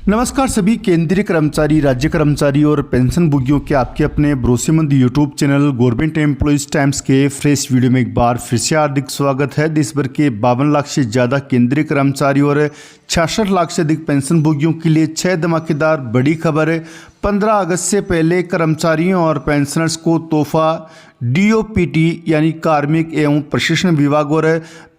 नमस्कार सभी केंद्रीय कर्मचारी, राज्य कर्मचारी और पेंशन भोगियों के आपके अपने भरोसेमंद YouTube channel government employees times के फ्रेश वीडियो में एक बार फिर से हार्दिक स्वागत है। देश भर के 52 लाख से ज़्यादा केंद्रीय कर्मचारी और 66 लाख से अधिक पेंशन भोगियों के लिए 6 धमाकेदार बड़ी खबर है। 15 अगस्त से पहले कर्मचारियों और पेंशनर्स को तोहफा डीओपीटी यानी कार्मिक एवं प्रशिक्षण विभाग और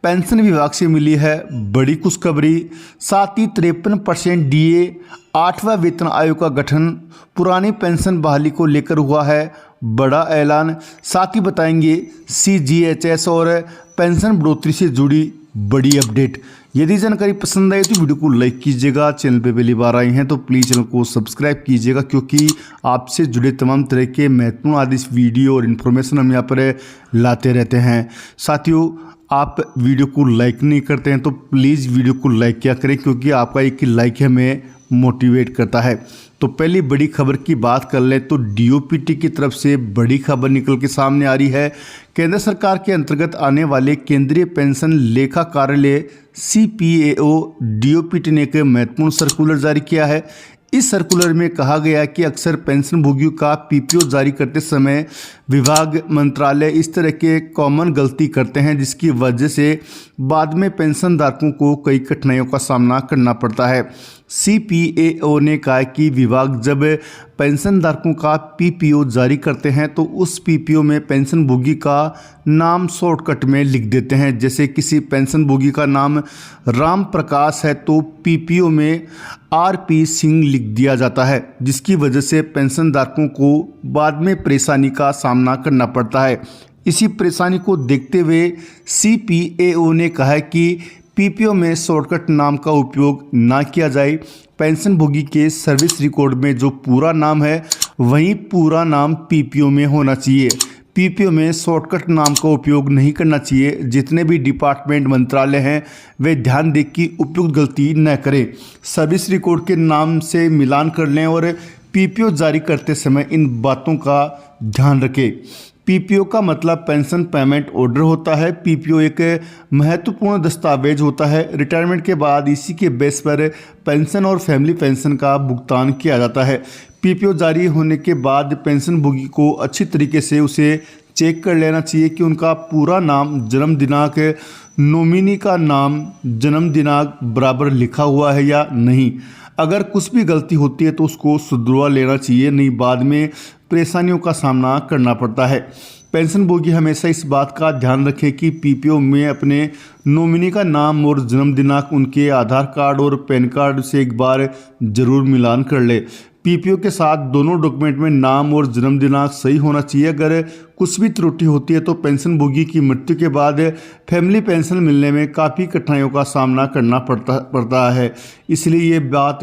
पेंशन विभाग से मिली है बड़ी खुशखबरी। साथ ही 53% डीए, 8वां वेतन आयोग का गठन, पुरानी पेंशन बहाली को लेकर हुआ है बड़ा ऐलान। साथ ही बताएंगे सीजीएचएस और पेंशन बढ़ोतरी से जुड़ी बड़ी अपडेट। यदि जानकारी पसंद आए तो वीडियो को लाइक कीजिएगा। चैनल पे पहली बार आए हैं तो प्लीज़ चैनल को सब्सक्राइब कीजिएगा, क्योंकि आपसे जुड़े तमाम तरह के महत्वपूर्ण आदेश वीडियो और इन्फॉर्मेशन हम यहाँ पर लाते रहते हैं। साथियों, आप वीडियो को लाइक नहीं करते हैं तो प्लीज़ वीडियो को लाइक किया करें, क्योंकि आपका एक लाइक हमें मोटिवेट करता है। तो पहली बड़ी खबर की बात कर लें तो डीओपीटी की तरफ से बड़ी खबर निकल के सामने आ रही है। केंद्र सरकार के अंतर्गत आने वाले केंद्रीय पेंशन लेखा कार्यालय सीपीएओ डीओपीटी ने एक महत्वपूर्ण सर्कुलर जारी किया है। इस सर्कुलर में कहा गया है कि अक्सर पेंशन भोगियों का पीपीओ जारी करते समय विभाग, मंत्रालय इस तरह के कॉमन गलती करते हैं, जिसकी वजह से बाद में पेंशन धारकों को कई कठिनाइयों का सामना करना पड़ता है। सीपीएओ ने कहा कि विभाग जब पेंशन धारकों का पीपीओ जारी करते हैं तो उस पीपीओ में पेंशन भोगी का नाम शॉर्टकट में लिख देते हैं। जैसे किसी पेंशन भोगी का नाम राम प्रकाश है तो पीपीओ में आरपी सिंह लिख दिया जाता है, जिसकी वजह से पेंशन धारकों को बाद में परेशानी का सामना करना पड़ता है। इसी परेशानी को देखते हुए सीपीएओ ने कहा है कि पीपीओ में शॉर्टकट नाम का उपयोग ना किया जाए। पेंशन भोगी के सर्विस रिकॉर्ड में जो पूरा नाम है वही पूरा नाम पीपीओ में होना चाहिए। पीपीओ में शॉर्टकट नाम का उपयोग नहीं करना चाहिए। जितने भी डिपार्टमेंट, मंत्रालय हैं वे ध्यान दें कि उपयुक्त गलती न करें। सर्विस रिकॉर्ड के नाम से मिलान कर लें और पीपीओ जारी करते समय इन बातों का ध्यान रखें। पीपीओ का मतलब पेंशन पेमेंट ऑर्डर होता है। पीपीओ एक महत्वपूर्ण दस्तावेज होता है। रिटायरमेंट के बाद इसी के बेस पर पेंशन और फैमिली पेंशन का भुगतान किया जाता है। पीपीओ जारी होने के बाद पेंशन भोगी को अच्छी तरीके से उसे चेक कर लेना चाहिए कि उनका पूरा नाम, जन्म दिनांक, नॉमिनी का नाम, जन्म दिनांक बराबर लिखा हुआ है या नहीं। अगर कुछ भी गलती होती है तो उसको सुधरवा लेना चाहिए, नहीं बाद में परेशानियों का सामना करना पड़ता है। पेंशन भोगी हमेशा इस बात का ध्यान रखें कि पीपीओ में अपने नॉमिनी का नाम और जन्म दिनांक उनके आधार कार्ड और पैन कार्ड से एक बार जरूर मिलान कर ले। पीपीओ के साथ दोनों डॉक्यूमेंट में नाम और जन्म दिनांक सही होना चाहिए। अगर कुछ भी त्रुटि होती है तो पेंशन भोगी की मृत्यु के बाद फैमिली पेंशन मिलने में काफ़ी कठिनाइयों का सामना करना पड़ता है, इसलिए ये बात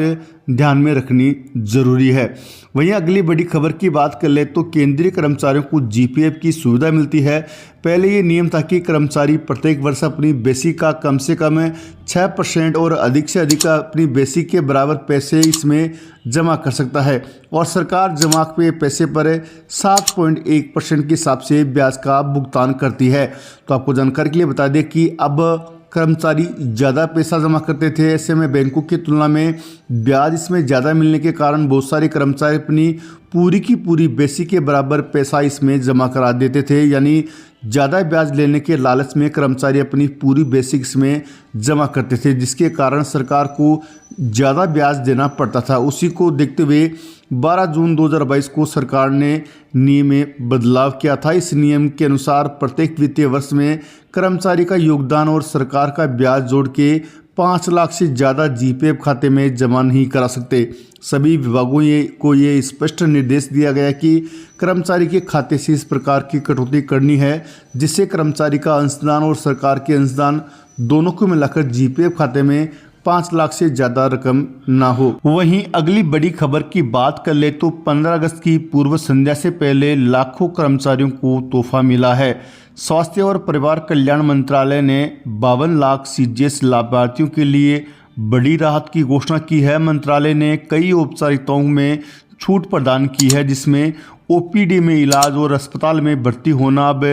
ध्यान में रखनी जरूरी है। वहीं अगली बड़ी खबर की बात कर ले तो केंद्रीय कर्मचारियों को जीपीएफ की सुविधा मिलती है। पहले ये नियम था कि कर्मचारी प्रत्येक वर्ष अपनी बेसिक का कम से कम 6% और अधिक से अधिक अपनी बेसिक के बराबर पैसे इसमें जमा कर सकता है, और सरकार जमा पे पैसे पर 7.1% के हिसाब से ब्याज का भुगतान करती है। तो आपको जानकारी के लिए बता दें कि अब कर्मचारी ज़्यादा पैसा जमा करते थे, ऐसे में बैंकों की तुलना में ब्याज इसमें ज़्यादा मिलने के कारण बहुत सारे कर्मचारी अपनी पूरी की पूरी बेसिक के बराबर पैसा इसमें जमा करा देते थे। यानी ज़्यादा ब्याज लेने के लालच में कर्मचारी अपनी पूरी बेसिक इसमें जमा करते थे, जिसके कारण सरकार को ज़्यादा ब्याज देना पड़ता था। उसी को देखते हुए 12 जून 2022 को सरकार ने नियम में बदलाव किया था। इस नियम के अनुसार प्रत्येक वित्तीय वर्ष में कर्मचारी का योगदान और सरकार का ब्याज जोड़ के 5 लाख से ज़्यादा जीपीएफ खाते में जमा नहीं करा सकते। सभी विभागों को ये स्पष्ट निर्देश दिया गया कि कर्मचारी के खाते से इस प्रकार की कटौती करनी है, जिससे कर्मचारी का अंशदान और सरकार के अंशदान दोनों को मिलाकर जीपीएफ खाते में 5 लाख से ज़्यादा रकम ना हो। वहीं अगली बड़ी खबर की बात कर ले तो 15 अगस्त की पूर्व संध्या से पहले लाखों कर्मचारियों को तोहफा मिला है। स्वास्थ्य और परिवार कल्याण मंत्रालय ने 52 लाख सीजीएस लाभार्थियों के लिए बड़ी राहत की घोषणा की है। मंत्रालय ने कई औपचारिकताओं में छूट प्रदान की है, जिसमें ओपीडी में इलाज और अस्पताल में भर्ती होना अब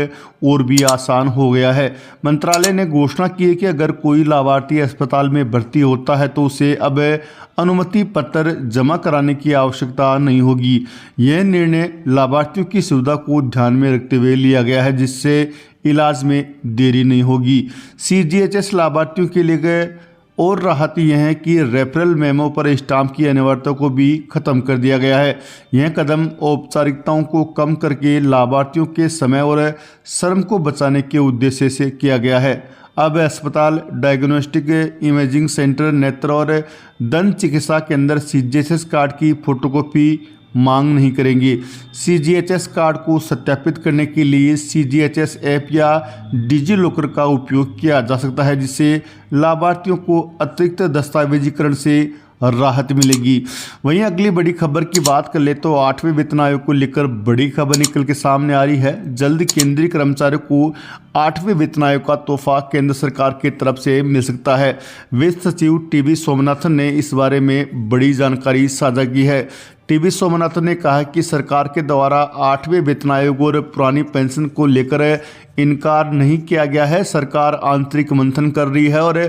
और भी आसान हो गया है। मंत्रालय ने घोषणा की है कि अगर कोई लाभार्थी अस्पताल में भर्ती होता है तो उसे अब अनुमति पत्र जमा कराने की आवश्यकता नहीं होगी। यह निर्णय लाभार्थियों की सुविधा को ध्यान में रखते हुए लिया गया है, जिससे इलाज में देरी नहीं होगी। सीजीएचएस लाभार्थियों के लिए और राहत यह है कि रेफरल मेमो पर स्टाम्प की अनिवार्यता को भी खत्म कर दिया गया है। यह कदम औपचारिकताओं को कम करके लाभार्थियों के समय और श्रम को बचाने के उद्देश्य से किया गया है। अब अस्पताल, डायग्नोस्टिक इमेजिंग सेंटर, नेत्र और दंत चिकित्सा केंद्र सीजीएचएस कार्ड की फोटोकॉपी मांग नहीं करेंगे। सीजीएचएस कार्ड को सत्यापित करने के लिए सीजीएचएस ऐप या डिजी लॉकर का उपयोग किया जा सकता है, जिससे लाभार्थियों को अतिरिक्त दस्तावेजीकरण से राहत मिलेगी। वहीं अगली बड़ी खबर की बात कर ले तो 8वें वेतन आयोग को लेकर बड़ी खबर निकल के सामने आ रही है। जल्द केंद्रीय कर्मचारियों को 8वें वेतन आयोग का तोहफा केंद्र सरकार की तरफ से मिल सकता है। वित्त सचिव टीवी सोमनाथन ने इस बारे में बड़ी जानकारी साझा की है। टीवी सोमनाथन ने कहा कि सरकार के द्वारा 8वें वेतन आयोग और पुरानी पेंशन को लेकर इनकार नहीं किया गया है। सरकार आंतरिक मंथन कर रही है और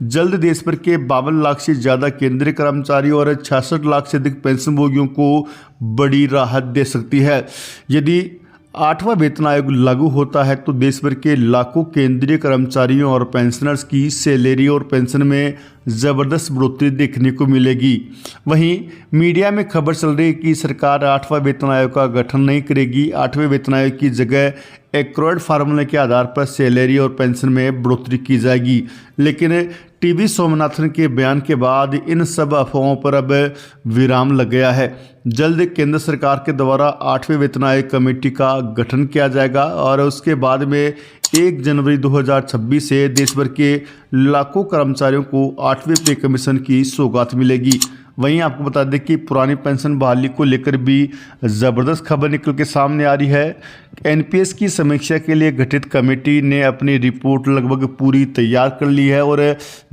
जल्द देश भर के 52 लाख से ज़्यादा केंद्रीय कर्मचारियों और 66 लाख से अधिक पेंशनभोगियों को बड़ी राहत दे सकती है। यदि 8वां वेतन आयोग लागू होता है तो देश भर के लाखों केंद्रीय कर्मचारियों और पेंशनर्स की सैलरी और पेंशन में ज़बरदस्त बढ़ोतरी देखने को मिलेगी। वहीं मीडिया में खबर चल रही है कि सरकार 8वां वेतन आयोग का गठन नहीं करेगी। 8वें वेतन आयोग की जगह एक्रोयड फार्मूले के आधार पर सैलरी और पेंशन में बढ़ोतरी की जाएगी। लेकिन टीवी सोमनाथन के बयान के बाद इन सब अफवाहों पर अब विराम लग गया है। जल्द केंद्र सरकार के द्वारा 8वें वेतन आयोग कमेटी का गठन किया जाएगा और उसके बाद में 1 जनवरी 2026 से देश भर के लाखों कर्मचारियों को 8वें पे कमीशन की सौगात मिलेगी। वहीं आपको बता दें कि पुरानी पेंशन बहाली को लेकर भी ज़बरदस्त खबर निकल के सामने आ रही है। एनपीएस की समीक्षा के लिए गठित कमेटी ने अपनी रिपोर्ट लगभग पूरी तैयार कर ली है और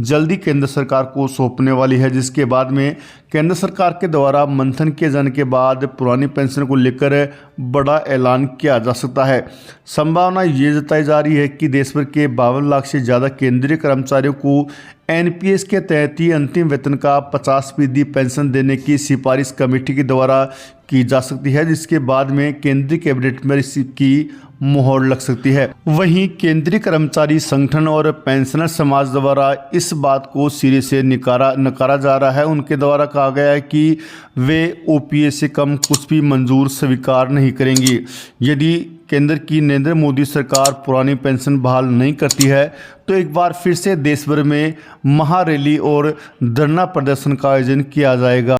जल्दी केंद्र सरकार को सौंपने वाली है, जिसके बाद में केंद्र सरकार के द्वारा मंथन किए जाने के बाद पुरानी पेंशन को लेकर बड़ा ऐलान किया जा सकता है। संभावना ये जताई जा रही है कि देश भर के 52 लाख से ज़्यादा केंद्रीय कर्मचारियों को एनपीएस के तहत ही अंतिम वेतन का 50% पेंशन देने की सिफारिश कमेटी के द्वारा की जा सकती है, जिसके बाद में केंद्रीय कैबिनेट में इसकी मोहर लग सकती है। वहीं केंद्रीय कर्मचारी संगठन और पेंशनर समाज द्वारा इस बात को सिरे से नकारा जा रहा है। उनके द्वारा कहा गया है कि वे ओपीएस से कम कुछ भी मंजूर स्वीकार नहीं करेंगे। यदि केंद्र की नरेंद्र मोदी सरकार पुरानी पेंशन बहाल नहीं करती है तो एक बार फिर से देश भर में महारैली और धरना प्रदर्शन का आयोजन किया जाएगा।